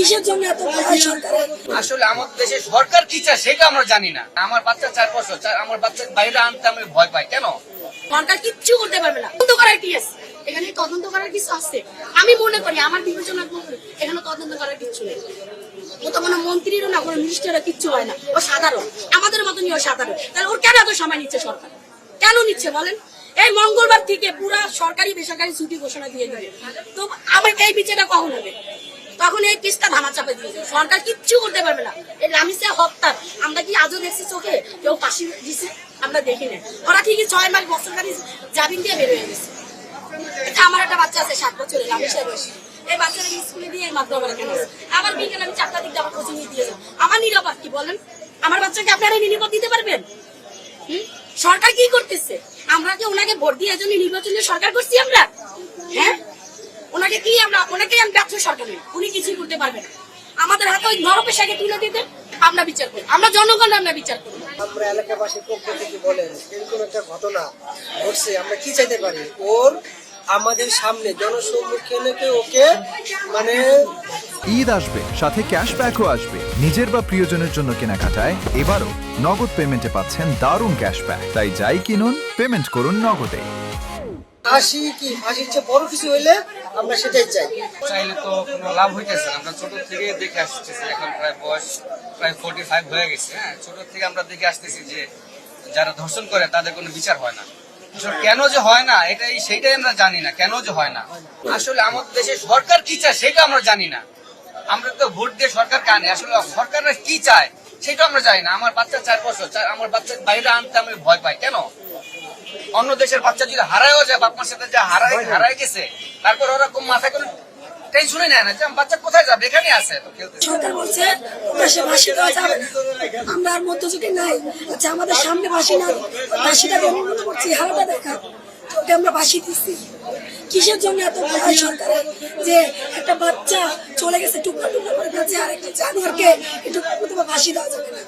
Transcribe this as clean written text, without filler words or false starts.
কিসের জন্য এত ভয় সরকারের? আসলে আমাদের দেশে সরকার কি চায় সেটা আমরা জানি না। আমার বাচ্চা 4 বছর, আমার বাচ্চাকে বাইরে আনতে আমি ভয় পাই কেন? সরকার কিচ্ছু করতে পারবে না। তদন্ত করার কি আছে এখানে? তদন্ত করার কিছু আছে? আমি মনে করি, আমার বিবেচনা করি এখানে তদন্ত করার কিছু নেই। ও তো কোনো মন্ত্রীরও না, কোনো মিনিস্টারও কিচ্ছু হয় না। ও সাধারণ, আমাদের মতনই ও সাধারণ। তাহলে ওর কেন এত সময় নিচ্ছে সরকার? কেন নিচ্ছে বলেন? এই মঙ্গলবার থেকে পুরা সরকারি বেসরকারি ছুটি ঘোষণা দিয়ে দিবে, তো আমার এই বিচারটা কখন হবে? তখন এই পিস্তা ধামা চাপে দিয়েছে। সরকার কিচ্ছু করতে পারবে না। এই রামিসে হত্যা আমরা কি আজও দেখছি চোখে? কেউ ফাঁসি দিচ্ছে আমরা দেখি না। ওরা ঠিকই 6 মাস বছরকারী জামিন দিয়ে বের হয়ে গেছে। আমার একটা বাচ্চা আছে 7 বছরের, রামিসের বয়সী। এই বাচ্চারা স্কুলে দিয়ে মাধ্যমে কেন আছে? আমার বিকেল আমি 4টা দিকে আমার কোচিং দিয়ে যাবো। আমার নিরাপদ কি বলেন? আমার বাচ্চাকে আপনারা নিরাপদ দিতে পারবেন? সরকার কি করতেছে? আমরা কি ওনাকে ভোট দিয়ে এজন্য নির্বাচনে সরকার করছি আমরা? হ্যাঁ, ওনাকে কি আমরা ওনাকে আমি ব্যবসা সরকার নেই, উনি কিছুই করতে পারবেন না। আমাদের হাতে ওই নরপেশাকে তুলে দিতে আমরা বিচার করি, আমরা জনগণ আমরা বিচার করি। আমরা এলাকাবাসীর পক্ষ থেকে বলেন এরকম একটা ঘটনা ঘটছে, আমরা কি চাইতে পারি? ওর আমাদের সামনে জনসম্মুখে ওকে মানে ঈদ আসবে, সাথে ক্যাশব্যাকও আসবে। নিজের বা প্রিয়জনের জন্য কেনাকাটায় এবারও নগদ পেমেন্টে পাচ্ছেন দারুণ ক্যাশব্যাক। তাই যাই কিনুন, পেমেন্ট করুন নগদে। ফাঁসি কি ফাঁসির চেয়ে বড় কিছু হইলে আমরা সেটাই চাই। চাইলে তো কোনো লাভ হইতেছে না। আমরা ছোট থেকে দেখে আসতেছি, এখন প্রায় বয়স প্রায় 45 হয়ে গেছে। হ্যাঁ, ছোট থেকে আমরা দেখে আসতেছি যে যারা ধর্ষণ করে তাদের কোনো বিচার হয় না। আসলে কেন যে হয় না সেইটাই আমরা জানি না, কেন যে হয় না। আসলে আমাদের দেশে সরকার কি চায় সেটা আমরা জানি না। আমরা তো ভোট দিয়ে সরকার কানে, আসলে সরকাররা কি চায় সেটা আমরা জানি না। আমার বাচ্চা 4 বছর, আমার বাচ্চাকে বাইরে আনতে আমি ভয় পাই কেন? অন্য দেশের বাচ্চা যদি হারায়ও যায়, বাপ মার সাথে যা হারায় গেছে, তারপর ওরা কোন মাথায় কোনো টেনশনই নেয় না যে আমার বাচ্চা কোথায় যাবে, এখানে আছে তো খেলতে। সরকার বলছে দেশে ফাঁসি দেওয়া যাবে না, আমরা আর মধ্যযুগে নাই। আচ্ছা, আমাদের সামনে ফাঁসি না, ফাঁসিটাকে অনুমতি করছি, হারাটা দেখা ওকে আমরা ফাঁসি দিচ্ছি। কিসের জন্য এত ভয় সরকারের যে একটা বাচ্চা চলে গেছে টুকরা টুকরা করে গেছে, আর একটা জানোয়ারকে একটু ফাঁসি দেওয়া যাবে না?